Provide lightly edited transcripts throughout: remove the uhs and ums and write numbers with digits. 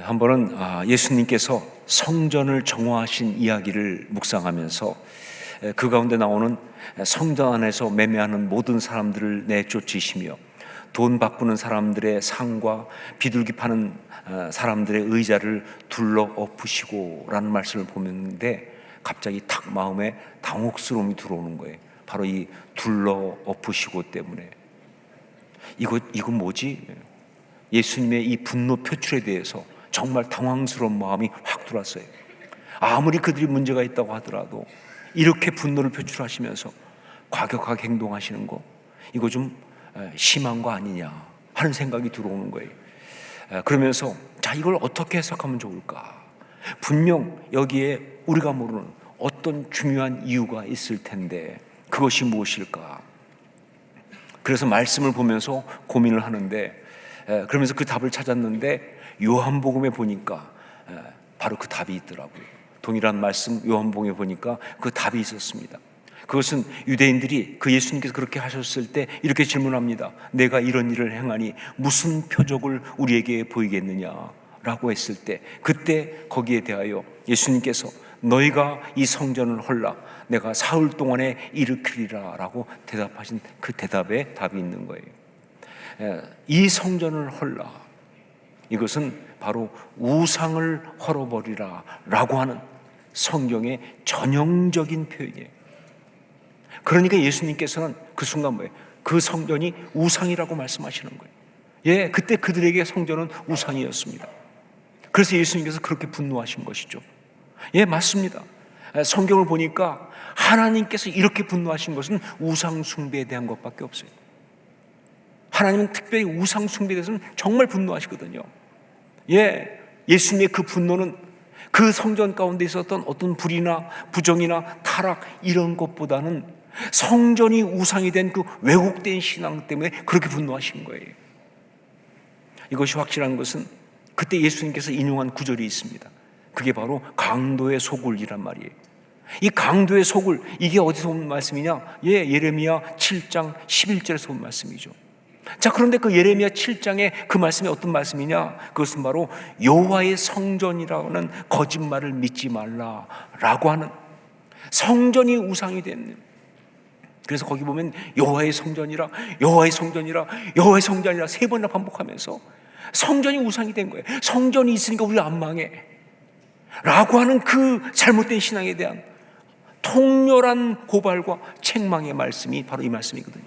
한 번은 예수님께서 성전을 정화하신 이야기를 묵상하면서 그 가운데 나오는 성전 안에서 매매하는 모든 사람들을 내쫓으시며 돈 바꾸는 사람들의 상과 비둘기 파는 사람들의 의자를 둘러 엎으시고 라는 말씀을 보는데 갑자기 탁 마음에 당혹스러움이 들어오는 거예요. 바로 이 둘러 엎으시고 때문에 이거 뭐지? 예수님의 이 분노 표출에 대해서 정말 당황스러운 마음이 확 들어왔어요. 아무리 그들이 문제가 있다고 하더라도 이렇게 분노를 표출하시면서 과격하게 행동하시는 거, 이거 좀 심한 거 아니냐 하는 생각이 들어오는 거예요. 그러면서 자, 이걸 어떻게 해석하면 좋을까? 분명 여기에 우리가 모르는 어떤 중요한 이유가 있을 텐데 그것이 무엇일까? 그래서 말씀을 보면서 고민을 하는데, 그러면서 그 답을 찾았는데 요한복음에 보니까 바로 그 답이 있더라고요. 동일한 말씀 요한복음에 보니까 그 답이 있었습니다. 그것은 유대인들이 그 예수님께서 그렇게 하셨을 때 이렇게 질문합니다. 내가 이런 일을 행하니 무슨 표적을 우리에게 보이겠느냐라고 했을 때, 그때 거기에 대하여 예수님께서 너희가 이 성전을 헐라 내가 사흘 동안에 일으키리라 라고 대답하신 그 대답에 답이 있는 거예요. 이 성전을 헐라, 이것은 바로 우상을 헐어버리라 라고 하는 성경의 전형적인 표현이에요. 그러니까 예수님께서는 그 순간 뭐예요? 그 성전이 우상이라고 말씀하시는 거예요. 예, 그때 그들에게 성전은 우상이었습니다. 그래서 예수님께서 그렇게 분노하신 것이죠. 예, 맞습니다. 성경을 보니까 하나님께서 이렇게 분노하신 것은 우상 숭배에 대한 것밖에 없어요. 하나님은 특별히 우상 숭배에 대해서는 정말 분노하시거든요. 예, 예수님의 그 분노는 그 성전 가운데 있었던 어떤 불이나 부정이나 타락 이런 것보다는 성전이 우상이 된 그 왜곡된 신앙 때문에 그렇게 분노하신 거예요. 이것이 확실한 것은 그때 예수님께서 인용한 구절이 있습니다. 그게 바로 강도의 소굴이란 말이에요. 이 강도의 소굴, 이게 어디서 온 말씀이냐? 예, 예레미야 7장 11절에서 온 말씀이죠. 자, 그런데 그 예레미야 7장에 그 말씀이 어떤 말씀이냐? 그것은 바로 여호와의 성전이라는 거짓말을 믿지 말라라고 하는, 성전이 우상이 된, 그래서 거기 보면 여호와의 성전이라 여호와의 성전이라 여호와의 성전이라 세 번이나 반복하면서 성전이 우상이 된 거예요. 성전이 있으니까 우리 안 망해 라고 하는 그 잘못된 신앙에 대한 통렬한 고발과 책망의 말씀이 바로 이 말씀이거든요.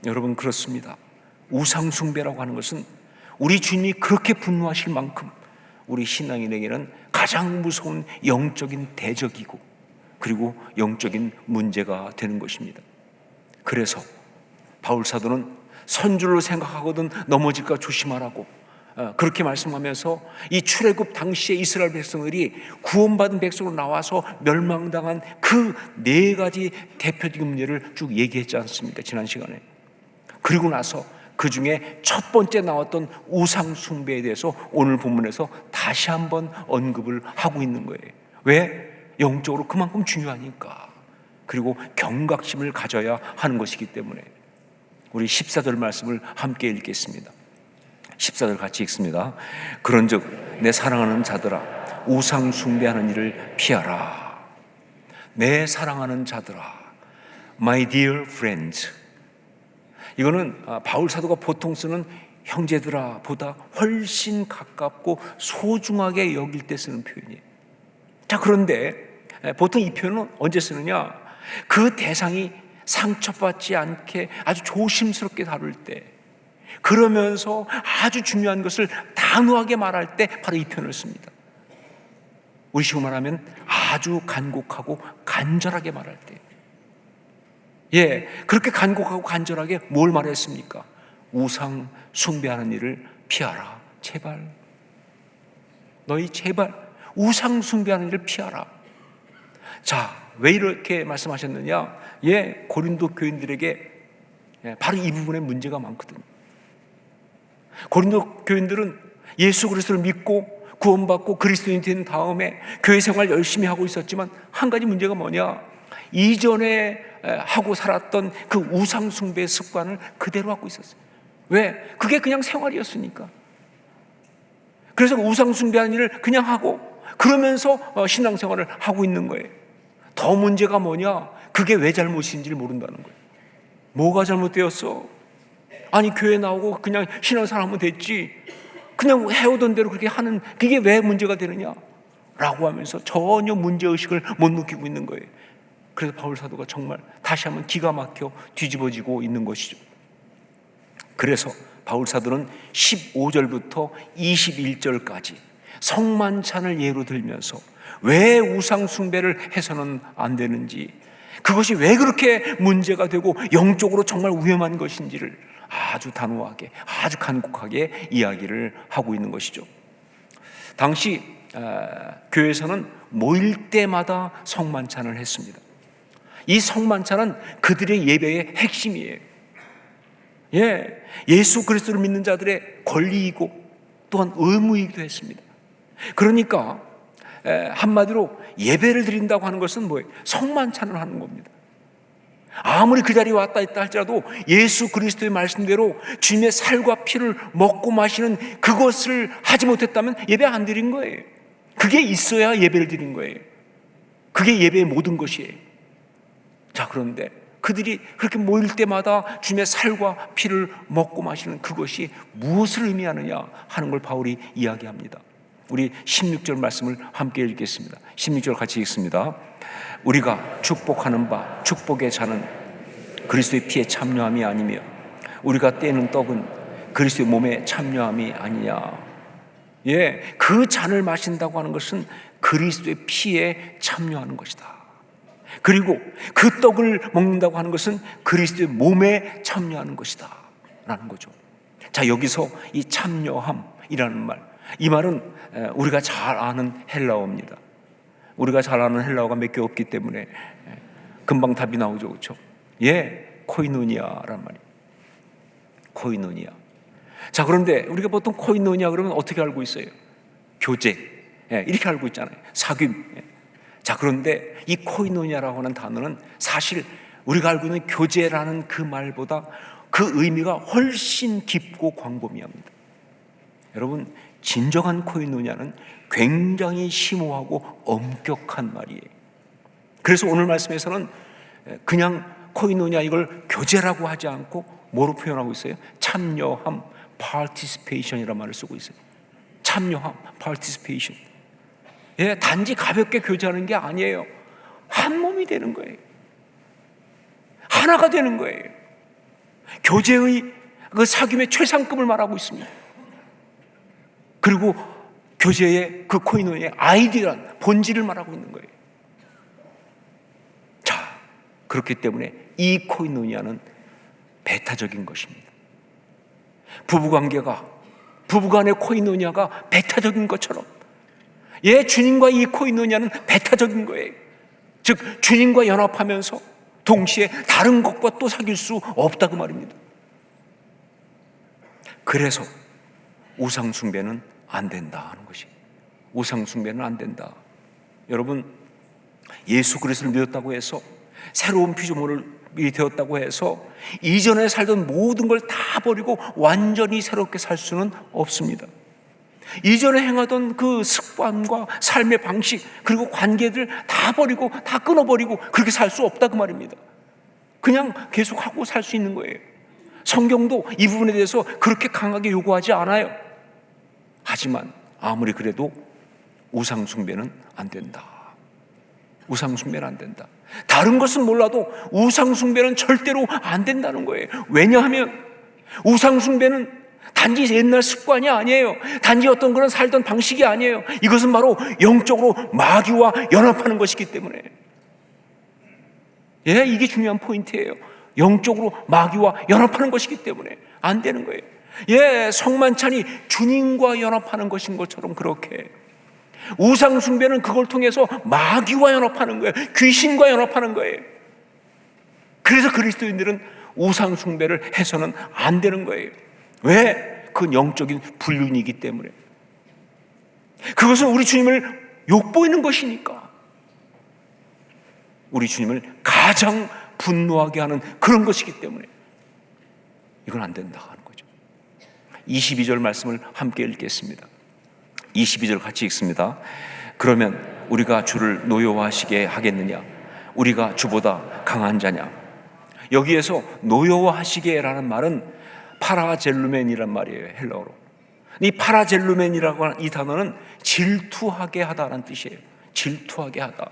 여러분, 그렇습니다. 우상 숭배라고 하는 것은 우리 주님이 그렇게 분노하실 만큼 우리 신앙인에게는 가장 무서운 영적인 대적이고 그리고 영적인 문제가 되는 것입니다. 그래서 바울 사도는 선줄로 생각하거든 넘어질까 조심하라고 그렇게 말씀하면서 이 출애굽 당시에 이스라엘 백성들이 구원받은 백성으로 나와서 멸망당한 그 네 가지 대표적인 문제를 쭉 얘기했지 않습니까? 지난 시간에. 그리고 나서 그 중에 첫 번째 나왔던 우상 숭배에 대해서 오늘 본문에서 다시 한번 언급을 하고 있는 거예요. 왜? 영적으로 그만큼 중요하니까. 그리고 경각심을 가져야 하는 것이기 때문에. 우리 14절 말씀을 함께 읽겠습니다. 14절 같이 읽습니다. 그런즉 내 사랑하는 자들아, 우상 숭배하는 일을 피하라. 내 사랑하는 자들아, my dear friends. 이거는 바울 사도가 보통 쓰는 형제들아 보다 훨씬 가깝고 소중하게 여길 때 쓰는 표현이에요. 자, 그런데 보통 이 표현은 언제 쓰느냐? 그 대상이 상처받지 않게 아주 조심스럽게 다룰 때, 그러면서 아주 중요한 것을 단호하게 말할 때 바로 이 표현을 씁니다. 우리식으로 말하면 아주 간곡하고 간절하게 말할 때. 예, 그렇게 간곡하고 간절하게 뭘 말했습니까? 우상 숭배하는 일을 피하라. 제발, 너희 제발 우상 숭배하는 일을 피하라. 자, 왜 이렇게 말씀하셨느냐? 예, 고린도 교인들에게 바로 이 부분에 문제가 많거든요. 고린도 교인들은 예수 그리스도를 믿고 구원받고 그리스도인이 된 다음에 교회 생활 열심히 하고 있었지만 한 가지 문제가 뭐냐? 이전에 하고 살았던 그 우상 숭배의 습관을 그대로 하고 있었어요. 왜? 그게 그냥 생활이었으니까. 그래서 우상 숭배하는 일을 그냥 하고 그러면서 신앙생활을 하고 있는 거예요. 더 문제가 뭐냐? 그게 왜 잘못인지를 모른다는 거예요. 뭐가 잘못되었어? 아니 교회 나오고 그냥 신앙생활하면 됐지, 그냥 해오던 대로 그렇게 하는 그게 왜 문제가 되느냐? 라고 하면서 전혀 문제의식을 못 느끼고 있는 거예요. 그래서 바울 사도가 정말 다시 한번 기가 막혀 뒤집어지고 있는 것이죠. 그래서 바울 사도는 15절부터 21절까지 성만찬을 예로 들면서 왜 우상 숭배를 해서는 안 되는지, 그것이 왜 그렇게 문제가 되고 영적으로 정말 위험한 것인지를 아주 단호하게, 아주 간곡하게 이야기를 하고 있는 것이죠. 당시 교회에서는 모일 때마다 성만찬을 했습니다. 이 성만찬은 그들의 예배의 핵심이에요. 예수 그리스도를 믿는 자들의 권리이고 또한 의무이기도 했습니다. 그러니까 한마디로 예배를 드린다고 하는 것은 뭐예요? 성만찬을 하는 겁니다. 아무리 그 자리에 왔다 있다 할지라도 예수 그리스도의 말씀대로 주님의 살과 피를 먹고 마시는 그것을 하지 못했다면 예배 안 드린 거예요. 그게 있어야 예배를 드린 거예요. 그게 예배의 모든 것이에요. 자, 그런데 그들이 그렇게 모일 때마다 주님의 살과 피를 먹고 마시는 그것이 무엇을 의미하느냐 하는 걸 바울이 이야기합니다. 우리 16절 말씀을 함께 읽겠습니다. 16절 같이 읽습니다. 우리가 축복하는 바 축복의 잔은 그리스도의 피에 참여함이 아니며 우리가 떼는 떡은 그리스도의 몸에 참여함이 아니냐. 그 잔을 마신다고 하는 것은 그리스도의 피에 참여하는 것이다. 그리고 그 떡을 먹는다고 하는 것은 그리스도의 몸에 참여하는 것이다 라는 거죠. 자, 여기서 이 참여함이라는 말, 이 말은 우리가 잘 아는 헬라어입니다. 우리가 잘 아는 헬라어가 몇 개 없기 때문에 금방 답이 나오죠, 그렇죠? 코이노니아란 말이에요. 코이노니아. 자, 그런데 우리가 보통 코이노니아 그러면 어떻게 알고 있어요? 교제, 이렇게 알고 있잖아요. 사귐. 자, 그런데 이 코이노니아라고 하는 단어는 사실 우리가 알고 있는 교제라는 그 말보다 그 의미가 훨씬 깊고 광범위합니다. 여러분, 진정한 코이노니아는 굉장히 심오하고 엄격한 말이에요. 그래서 오늘 말씀에서는 그냥 코이노니아 이걸 교제라고 하지 않고 뭐로 표현하고 있어요? 참여함, participation이라는 말을 쓰고 있어요. 참여함, participation. 단지 가볍게 교제하는 게 아니에요. 한 몸이 되는 거예요. 하나가 되는 거예요. 교제의 그 사귐의 최상급을 말하고 있습니다. 그리고 교제의 그 코이노니아의 아이디어란 본질을 말하고 있는 거예요. 자, 그렇기 때문에 이 코이노니아는 배타적인 것입니다. 부부간의 코이노니아가 배타적인 것처럼 주님과 이 코이노니아는 배타적인 거예요. 즉 주님과 연합하면서 동시에 다른 것과 또 사귈 수 없다고 말입니다. 그래서 우상 숭배는 안 된다 하는 것이, 우상 숭배는 안 된다. 여러분, 예수 그리스도를 믿었다고 해서 새로운 피조물이 되었다고 해서 이전에 살던 모든 걸 다 버리고 완전히 새롭게 살 수는 없습니다. 이전에 행하던 그 습관과 삶의 방식 그리고 관계들 다 버리고 다 끊어버리고 그렇게 살 수 없다 그 말입니다. 그냥 계속 하고 살 수 있는 거예요. 성경도 이 부분에 대해서 그렇게 강하게 요구하지 않아요. 하지만 아무리 그래도 우상 숭배는 안 된다. 우상 숭배는 안 된다. 다른 것은 몰라도 우상 숭배는 절대로 안 된다는 거예요. 왜냐하면 우상 숭배는 단지 옛날 습관이 아니에요. 단지 어떤 그런 살던 방식이 아니에요. 이것은 바로 영적으로 마귀와 연합하는 것이기 때문에. 이게 중요한 포인트예요. 영적으로 마귀와 연합하는 것이기 때문에 안 되는 거예요. 성만찬이 주님과 연합하는 것인 것처럼 그렇게 우상 숭배는 그걸 통해서 마귀와 연합하는 거예요. 귀신과 연합하는 거예요. 그래서 그리스도인들은 우상 숭배를 해서는 안 되는 거예요. 왜? 그건 영적인 불륜이기 때문에. 그것은 우리 주님을 욕보이는 것이니까. 우리 주님을 가장 분노하게 하는 그런 것이기 때문에 이건 안 된다 하는 거죠. 22절 말씀을 함께 읽겠습니다. 22절 같이 읽습니다. 그러면 우리가 주를 노여워하시게 하겠느냐? 우리가 주보다 강한 자냐? 여기에서 노여워하시게라는 말은 파라젤루멘이란 말이에요, 헬라어로. 이 파라젤루멘이라고 하는 이 단어는 질투하게 하다라는 뜻이에요. 질투하게 하다.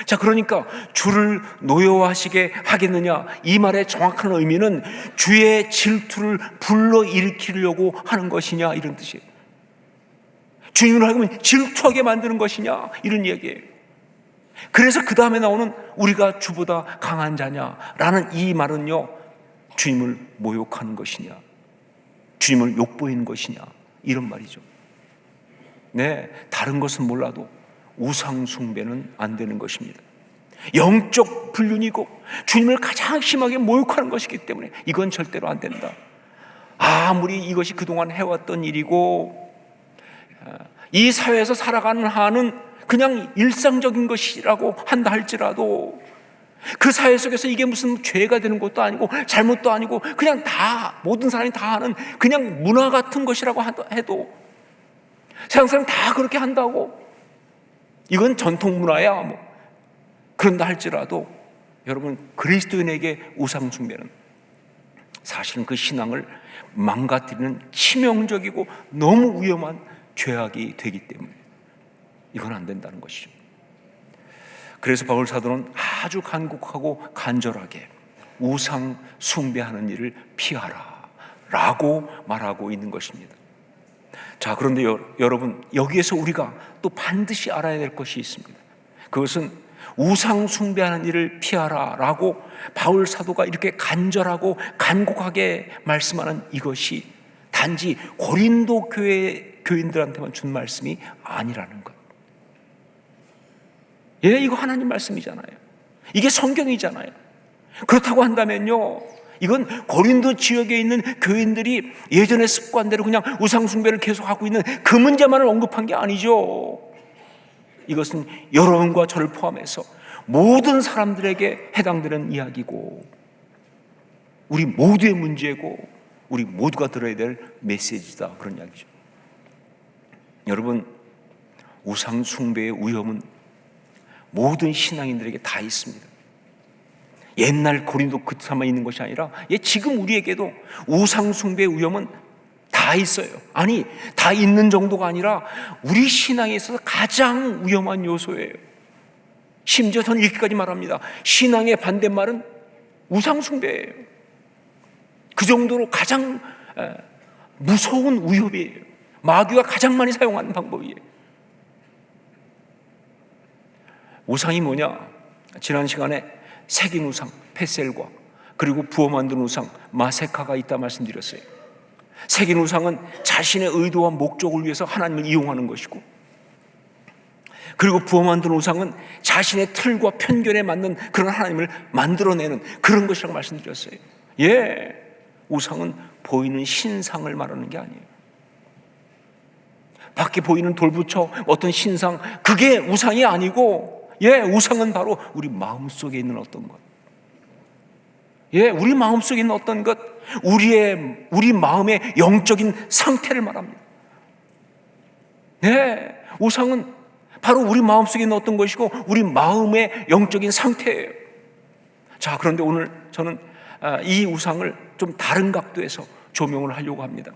자, 그러니까 주를 노여워하시게 하겠느냐, 이 말의 정확한 의미는 주의 질투를 불러일으키려고 하는 것이냐, 이런 뜻이에요. 주님을 하여금 질투하게 만드는 것이냐, 이런 얘기예요. 그래서 그 다음에 나오는 우리가 주보다 강한 자냐라는 이 말은요, 주님을 모욕하는 것이냐, 주님을 욕보이는 것이냐, 이런 말이죠. 네, 다른 것은 몰라도 우상 숭배는 안 되는 것입니다. 영적 불륜이고 주님을 가장 심하게 모욕하는 것이기 때문에 이건 절대로 안 된다. 아무리 이것이 그동안 해왔던 일이고 이 사회에서 살아가는 한은 그냥 일상적인 것이라고 한다 할지라도 그 사회 속에서 이게 무슨 죄가 되는 것도 아니고 잘못도 아니고 그냥 다 모든 사람이 다 하는 그냥 문화 같은 것이라고 해도 세상 사람이 다 그렇게 한다고 이건 전통 문화야 뭐 그런다 할지라도 여러분, 그리스도인에게 우상 숭배는 사실은 그 신앙을 망가뜨리는 치명적이고 너무 위험한 죄악이 되기 때문에 이건 안 된다는 것이죠. 그래서 바울 사도는 아주 간곡하고 간절하게 우상 숭배하는 일을 피하라 라고 말하고 있는 것입니다. 자, 그런데 여러분, 여기에서 우리가 또 반드시 알아야 될 것이 있습니다. 그것은 우상 숭배하는 일을 피하라 라고 바울 사도가 이렇게 간절하고 간곡하게 말씀하는 이것이 단지 고린도 교회 교인들한테만 준 말씀이 아니라는 것. 예, 이거 하나님 말씀이잖아요. 이게 성경이잖아요. 그렇다고 한다면요, 이건 고린도 지역에 있는 교인들이 예전의 습관대로 그냥 우상 숭배를 계속하고 있는 그 문제만을 언급한 게 아니죠. 이것은 여러분과 저를 포함해서 모든 사람들에게 해당되는 이야기고 우리 모두의 문제고 우리 모두가 들어야 될 메시지다, 그런 이야기죠. 여러분, 우상 숭배의 위험은 모든 신앙인들에게 다 있습니다. 옛날 고린도 그때만 있는 것이 아니라 지금 우리에게도 우상 숭배의 위험은 다 있어요. 아니, 다 있는 정도가 아니라 우리 신앙에 있어서 가장 위험한 요소예요. 심지어 저는 이렇게까지 말합니다. 신앙의 반대말은 우상 숭배예요. 그 정도로 가장 무서운 위협이에요. 마귀가 가장 많이 사용하는 방법이에요. 우상이 뭐냐? 지난 시간에 새긴 우상 페셀과 그리고 부어 만든 우상 마세카가 있다 말씀드렸어요. 새긴 우상은 자신의 의도와 목적을 위해서 하나님을 이용하는 것이고, 그리고 부어 만든 우상은 자신의 틀과 편견에 맞는 그런 하나님을 만들어내는 그런 것이라고 말씀드렸어요. 예, 우상은 보이는 신상을 말하는 게 아니에요. 밖에 보이는 돌부처 어떤 신상, 그게 우상이 아니고, 예, 우상은 바로 우리 마음속에 있는 어떤 것. 예, 우리 마음속에 있는 어떤 것, 우리 마음의 영적인 상태를 말합니다. 예, 우상은 바로 우리 마음속에 있는 어떤 것이고 우리 마음의 영적인 상태예요. 자, 그런데 오늘 저는 이 우상을 좀 다른 각도에서 조명을 하려고 합니다.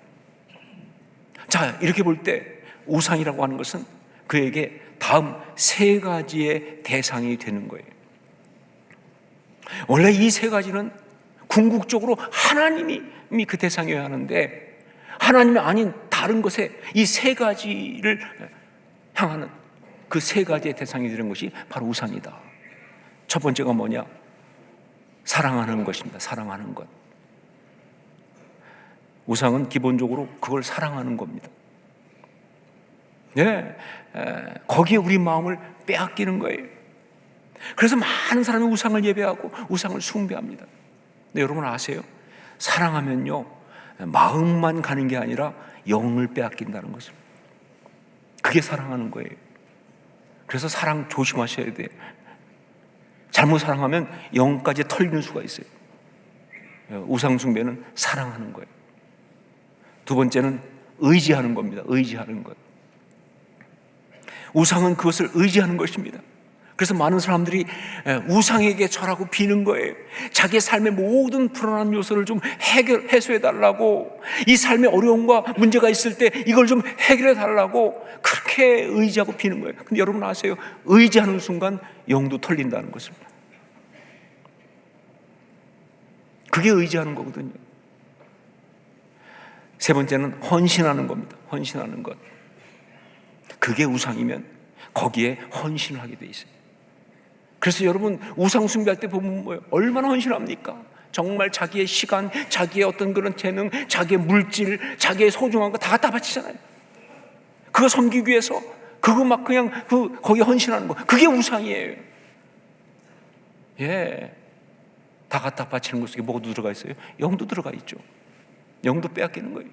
자, 이렇게 볼 때 우상이라고 하는 것은 그에게 다음 세 가지의 대상이 되는 거예요. 원래 이 세 가지는 궁극적으로 하나님이 그 대상이어야 하는데 하나님이 아닌 다른 것에 이 세 가지를 향하는 그 세 가지의 대상이 되는 것이 바로 우상이다. 첫 번째가 뭐냐? 사랑하는 것입니다. 사랑하는 것. 우상은 기본적으로 그걸 사랑하는 겁니다. 네, 거기에 우리 마음을 빼앗기는 거예요. 그래서 많은 사람이 우상을 예배하고 우상을 숭배합니다. 근데 여러분 아세요? 사랑하면요, 마음만 가는 게 아니라 영을 빼앗긴다는 것을. 그게 사랑하는 거예요. 그래서 사랑 조심하셔야 돼요. 잘못 사랑하면 영까지 털리는 수가 있어요. 우상 숭배는 사랑하는 거예요. 두 번째는 의지하는 겁니다. 의지하는 것. 우상은 그것을 의지하는 것입니다. 그래서 많은 사람들이 우상에게 절하고 비는 거예요. 자기의 삶의 모든 불안한 요소를 좀 해소해 달라고, 이 삶의 어려움과 문제가 있을 때 이걸 좀 해결해 달라고 그렇게 의지하고 비는 거예요. 근데 여러분 아세요? 의지하는 순간 영도 털린다는 것을. 그게 의지하는 거거든요. 세 번째는 헌신하는 겁니다. 헌신하는 것. 그게 우상이면 거기에 헌신을 하게 돼 있어요. 그래서 여러분 우상 숭배할 때 보면 뭐예요? 얼마나 헌신합니까? 정말 자기의 시간, 자기의 어떤 그런 재능, 자기의 물질, 자기의 소중한 거 다 갖다 바치잖아요. 그거 섬기기 위해서 그거 막 그냥 거기에 헌신하는 거, 그게 우상이에요. 예, 다 갖다 바치는 것 속에 뭐가 들어가 있어요? 영도 들어가 있죠. 영도 빼앗기는 거예요.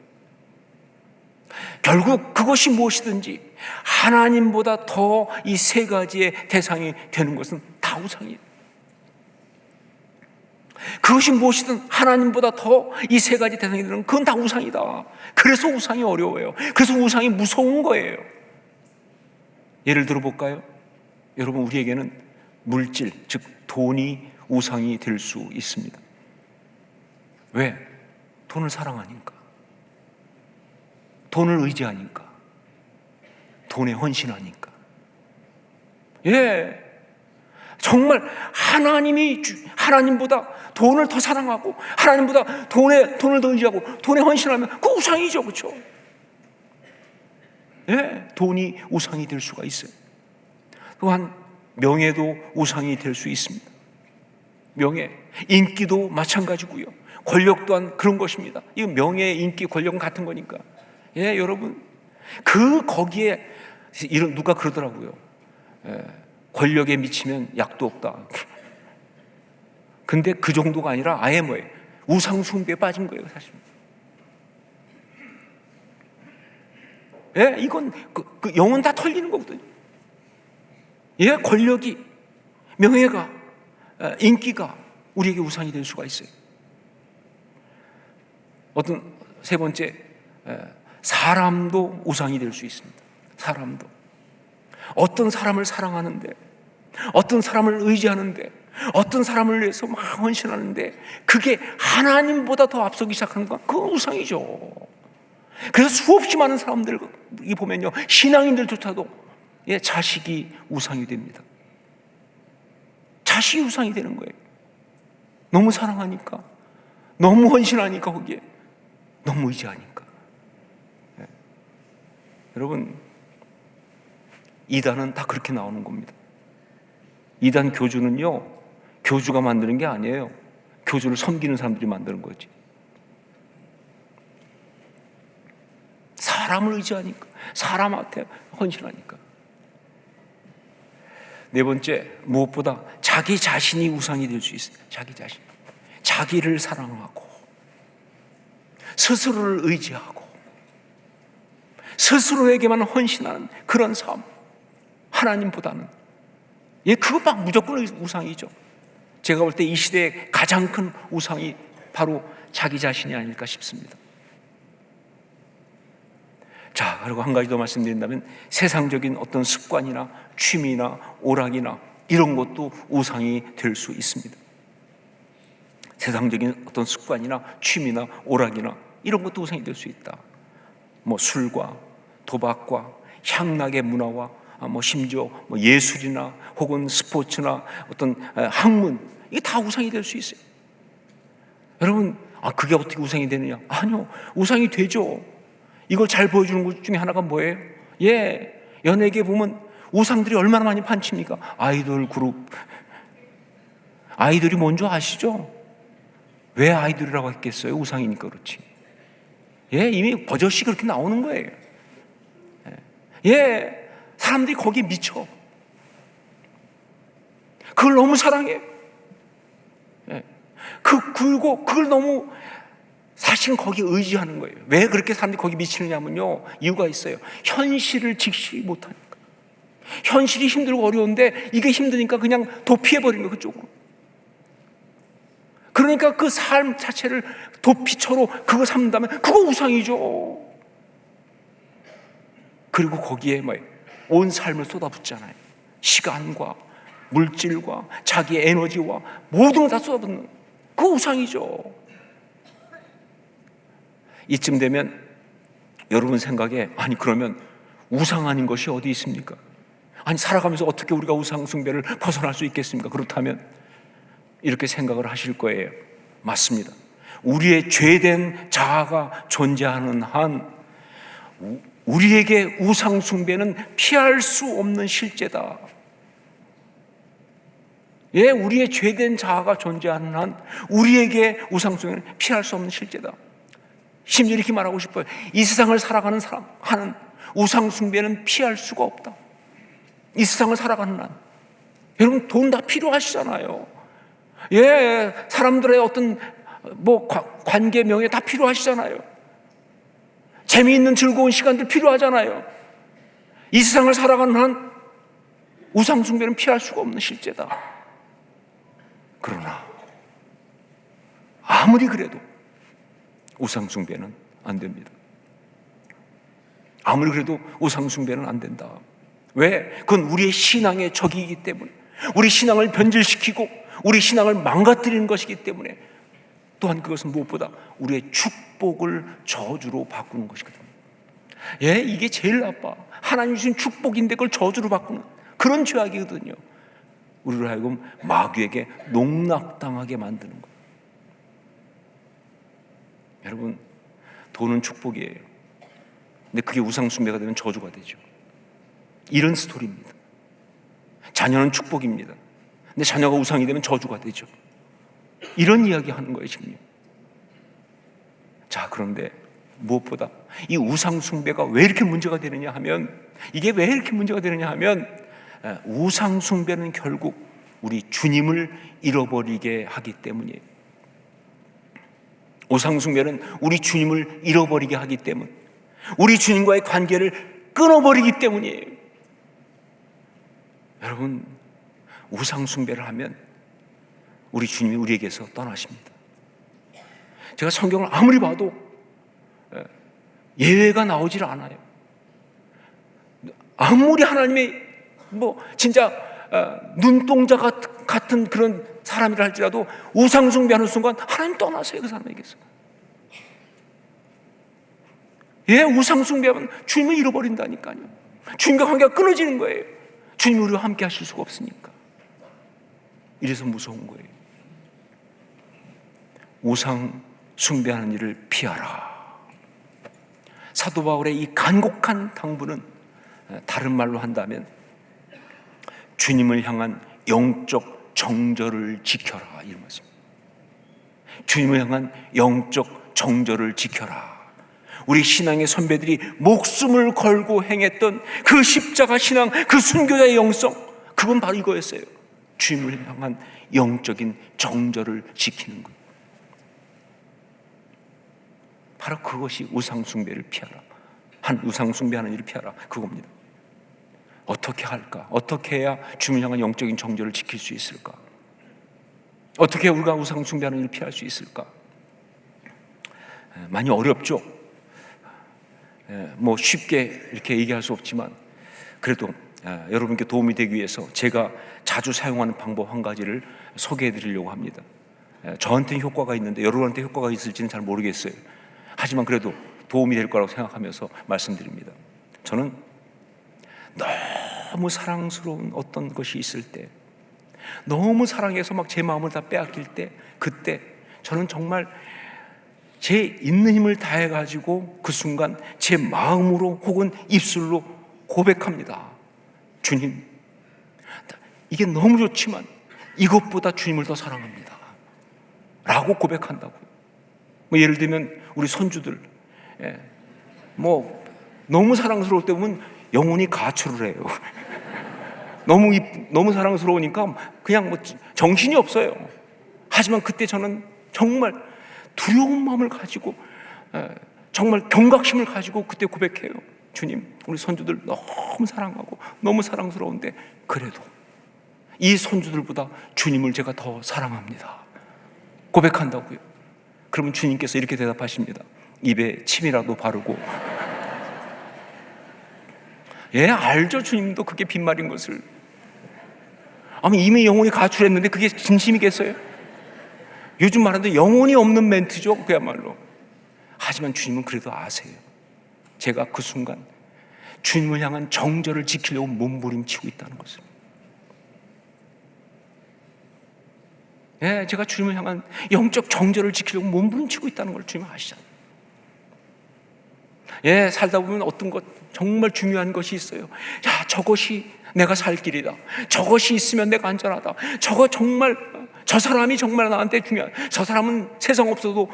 결국 그것이 무엇이든지 하나님보다 더 이 세 가지의 대상이 되는 것은 다 우상이에요. 그것이 무엇이든 하나님보다 더 이 세 가지 대상이 되는 그건 다 우상이다. 그래서 우상이 어려워요. 그래서 우상이 무서운 거예요. 예를 들어 볼까요? 여러분, 우리에게는 물질, 즉 돈이 우상이 될 수 있습니다. 왜? 돈을 사랑하니까, 돈을 의지하니까, 돈에 헌신하니까. 예, 정말 하나님보다 돈을 더 사랑하고 하나님보다 돈을 더 의지하고 돈에 헌신하면 그 우상이죠, 그렇죠? 예, 돈이 우상이 될 수가 있어요. 또한 명예도 우상이 될 수 있습니다. 명예, 인기도 마찬가지고요. 권력 또한 그런 것입니다. 이 명예, 인기, 권력은 같은 거니까. 예, 여러분, 거기에 누가 그러더라고요. 권력에 미치면 약도 없다. 근데 그 정도가 아니라 아예 뭐예요? 우상 숭배에 빠진 거예요, 사실. 예, 이건 그 영은 다 털리는 거거든요. 예, 권력이, 명예가, 인기가 우리에게 우상이 될 수가 있어요. 세 번째, 사람도 우상이 될 수 있습니다. 사람도. 어떤 사람을 사랑하는데, 어떤 사람을 의지하는데, 어떤 사람을 위해서 막 헌신하는데 그게 하나님보다 더 앞서기 시작하는 건 그건 우상이죠. 그래서 수없이 많은 사람들이 보면요, 신앙인들조차도 자식이 우상이 됩니다. 자식이 우상이 되는 거예요. 너무 사랑하니까, 너무 헌신하니까, 거기에 너무 의지하니까. 여러분, 이단은 다 그렇게 나오는 겁니다. 이단 교주는요, 교주가 만드는 게 아니에요. 교주를 섬기는 사람들이 만드는 거지. 사람을 의지하니까, 사람한테 헌신하니까. 네 번째, 무엇보다 자기 자신이 우상이 될 수 있어요. 자기 자신. 자기를 사랑하고 스스로를 의지하고 스스로에게만 헌신하는 그런 삶. 하나님보다는. 예, 그거 막 무조건 우상이죠. 제가 볼 때 이 시대의 가장 큰 우상이 바로 자기 자신이 아닐까 싶습니다. 자, 그리고 한 가지 더 말씀드린다면 세상적인 어떤 습관이나 취미나 오락이나 이런 것도 우상이 될 수 있습니다. 세상적인 어떤 습관이나 취미나 오락이나 이런 것도 우상이 될 수 있다. 뭐 술과 도박과 향락의 문화와 심지어 예술이나 혹은 스포츠나 어떤 학문, 이게 다 우상이 될 수 있어요. 여러분, 그게 어떻게 우상이 되느냐? 아니요, 우상이 되죠. 이걸 잘 보여주는 것 중에 하나가 뭐예요? 예, 연예계 보면 우상들이 얼마나 많이 판칩니까? 아이돌 그룹. 아이돌이 뭔지 아시죠? 왜 아이돌이라고 했겠어요? 우상이니까 그렇지. 예, 이미 버젓이 그렇게 나오는 거예요. 예, 사람들이 거기에 미쳐. 그걸 너무 사랑해. 예, 그리고 그걸 너무 사실은 거기에 의지하는 거예요. 왜 그렇게 사람들이 거기 미치느냐면요, 이유가 있어요. 현실을 직시 못하니까. 현실이 힘들고 어려운데 이게 힘드니까 그냥 도피해버린 거예요, 그쪽으로. 그러니까 그 삶 자체를 도피처로 그거 삼는다면 그거 우상이죠. 그리고 거기에 온 삶을 쏟아붓잖아요. 시간과 물질과 자기의 에너지와 모든 걸 다 쏟아붓는 그 우상이죠. 이쯤 되면 여러분 생각에, 아니 그러면 우상 아닌 것이 어디 있습니까? 아니 살아가면서 어떻게 우리가 우상 숭배를 벗어날 수 있겠습니까? 그렇다면 이렇게 생각을 하실 거예요. 맞습니다. 우리의 죄된 자아가 존재하는 한 우리에게 우상 숭배는 피할 수 없는 실제다. 예, 우리의 죄된 자아가 존재하는 한 우리에게 우상 숭배는 피할 수 없는 실제다. 심지어 이렇게 말하고 싶어요. 이 세상을 살아가는 사람 하는 우상 숭배는 피할 수가 없다. 이 세상을 살아가는 한 여러분 돈 다 필요하시잖아요. 예, 사람들의 어떤 관계 명예 다 필요하시잖아요. 재미있는 즐거운 시간들 필요하잖아요. 이 세상을 살아가는 한 우상 숭배는 피할 수가 없는 실제다. 그러나 아무리 그래도 우상 숭배는 안 됩니다. 아무리 그래도 우상 숭배는 안 된다. 왜? 그건 우리의 신앙의 적이기 때문에, 우리 신앙을 변질시키고 우리 신앙을 망가뜨리는 것이기 때문에, 또한 그것은 무엇보다 우리의 축복을 저주로 바꾸는 것이거든요. 예, 이게 제일 나빠. 하나님 주신 축복인데 그걸 저주로 바꾸는 그런 죄악이거든요. 우리를 하여금 마귀에게 농락당하게 만드는 거예요. 여러분, 돈은 축복이에요. 근데 그게 우상 숭배가 되면 저주가 되죠. 이런 스토리입니다. 자녀는 축복입니다. 근데 자녀가 우상이 되면 저주가 되죠. 이런 이야기 하는 거예요, 지금. 자, 그런데 무엇보다 이 우상 숭배가 왜 이렇게 문제가 되느냐 하면, 이게 왜 이렇게 문제가 되느냐 하면, 우상 숭배는 결국 우리 주님을 잃어버리게 하기 때문이에요. 우상 숭배는 우리 주님을 잃어버리게 하기 때문, 우리 주님과의 관계를 끊어버리기 때문이에요. 여러분, 우상 숭배를 하면 우리 주님이 우리에게서 떠나십니다. 제가 성경을 아무리 봐도 예외가 나오질 않아요. 아무리 하나님의 진짜 눈동자 같은 그런 사람이라 할지라도 우상 숭배하는 순간 하나님 떠나세요, 그 사람에게서. 예, 우상 숭배하면 주님을 잃어버린다니까요. 주님과 관계가 끊어지는 거예요. 주님이 우리와 함께 하실 수가 없으니까. 이래서 무서운 거예요. 우상 숭배하는 일을 피하라. 사도 바울의 이 간곡한 당부는 다른 말로 한다면 주님을 향한 영적 정절을 지켜라, 이런 말씀입니다. 주님을 향한 영적 정절을 지켜라. 우리 신앙의 선배들이 목숨을 걸고 행했던 그 십자가 신앙, 그 순교자의 영성, 그건 바로 이거였어요. 주님을 향한 영적인 정절을 지키는 것. 바로 그것이 우상 숭배를 피하라, 우상 숭배하는 일을 피하라, 그겁니다. 어떻게 할까? 어떻게 해야 주님을 향한 영적인 정절을 지킬 수 있을까? 어떻게 우리가 우상 숭배하는 일을 피할 수 있을까? 많이 어렵죠. 쉽게 이렇게 얘기할 수 없지만 그래도 여러분께 도움이 되기 위해서 제가 자주 사용하는 방법 한 가지를 소개해 드리려고 합니다. 저한테는 효과가 있는데 여러분한테 효과가 있을지는 잘 모르겠어요. 하지만 그래도 도움이 될 거라고 생각하면서 말씀드립니다. 저는 너무 사랑스러운 어떤 것이 있을 때, 너무 사랑해서 막 제 마음을 다 빼앗길 때, 그때 저는 정말 제 있는 힘을 다해가지고 그 순간 제 마음으로 혹은 입술로 고백합니다. 주님, 이게 너무 좋지만 이것보다 주님을 더 사랑합니다 라고 고백한다고. 예를 들면 우리 손주들, 너무 사랑스러울 때 보면 영혼이 가출을 해요. 너무 사랑스러우니까 그냥 정신이 없어요. 하지만 그때 저는 정말 두려운 마음을 가지고, 정말 경각심을 가지고 그때 고백해요. 주님, 우리 손주들 너무 사랑하고 너무 사랑스러운데 그래도 이 손주들보다 주님을 제가 더 사랑합니다 고백한다고요. 그러면 주님께서 이렇게 대답하십니다. 입에 침이라도 바르고 예, 알죠. 주님도 그게 빈말인 것을. 아마 이미 영혼이 가출했는데 그게 진심이겠어요? 요즘 말하는 영혼이 없는 멘트죠, 그야말로. 하지만 주님은 그래도 아세요. 제가 그 순간 주님을 향한 정절을 지키려고 몸부림치고 있다는 것을. 예, 제가 주님을 향한 영적 정절을 지키려고 몸부림치고 있다는 걸 주님 아시잖아요. 예, 살다 보면 어떤 것 정말 중요한 것이 있어요. 야, 저것이 내가 살 길이다. 저것이 있으면 내가 안전하다. 저거 정말, 저 사람이 정말 나한테 중요한, 저 사람은 세상 없어도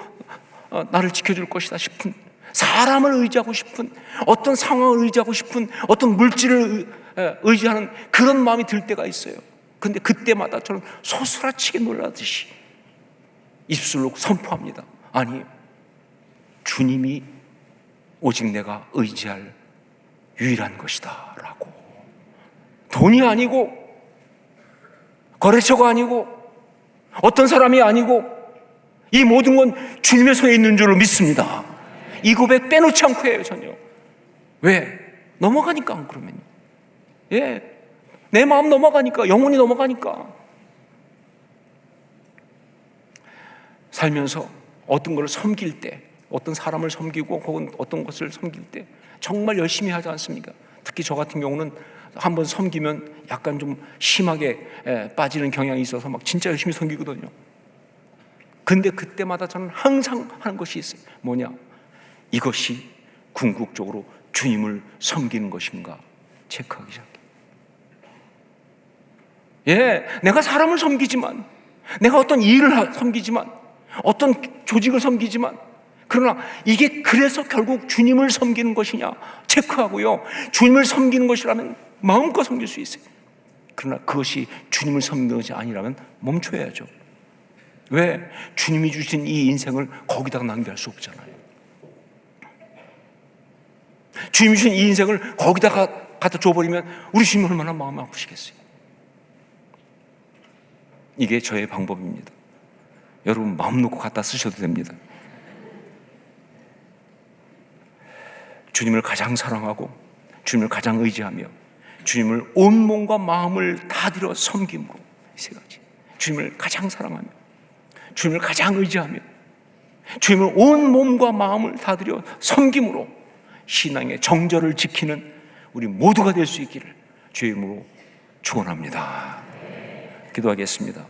나를 지켜줄 것이다 싶은, 사람을 의지하고 싶은, 어떤 상황을 의지하고 싶은, 어떤 물질을 의지하는 그런 마음이 들 때가 있어요. 근데 그때마다 저는 소스라치게 놀라듯이 입술로 선포합니다. 아니, 주님이 오직 내가 의지할 유일한 것이다 라고. 돈이 아니고, 거래처가 아니고, 어떤 사람이 아니고, 이 모든 건 주님의 손에 있는 줄로 믿습니다. 이 고백 빼놓지 않고 해요, 전혀. 왜? 넘어가니까 안 그러면요. 예, 내 마음 넘어가니까, 영혼이 넘어가니까. 살면서 어떤 걸 섬길 때, 어떤 사람을 섬기고 혹은 어떤 것을 섬길 때 정말 열심히 하지 않습니까? 특히 저 같은 경우는 한번 섬기면 약간 좀 심하게 빠지는 경향이 있어서 막 진짜 열심히 섬기거든요. 근데 그때마다 저는 항상 하는 것이 있어요. 뭐냐? 이것이 궁극적으로 주님을 섬기는 것인가 체크하기 시작해요. 예, 내가 사람을 섬기지만, 내가 어떤 일을 섬기지만, 어떤 조직을 섬기지만, 그러나 이게 그래서 결국 주님을 섬기는 것이냐 체크하고요. 주님을 섬기는 것이라면 마음껏 섬길 수 있어요. 그러나 그것이 주님을 섬기는 것이 아니라면 멈춰야죠. 왜? 주님이 주신 이 인생을 거기다가 낭비할 수 없잖아요. 주님이 주신 이 인생을 거기다가 갖다 줘버리면 우리 주님 얼마나 마음 아프시겠어요. 이게 저의 방법입니다. 여러분 마음 놓고 갖다 쓰셔도 됩니다. 주님을 가장 사랑하고 주님을 가장 의지하며 주님을 온 몸과 마음을 다들여 섬김으로, 세 가지. 주님을 가장 사랑하며 주님을 가장 의지하며 주님을 온 몸과 마음을 다들여 섬김으로 신앙의 정절을 지키는 우리 모두가 될 수 있기를 주의 이름으로 축원합니다. 기도하겠습니다.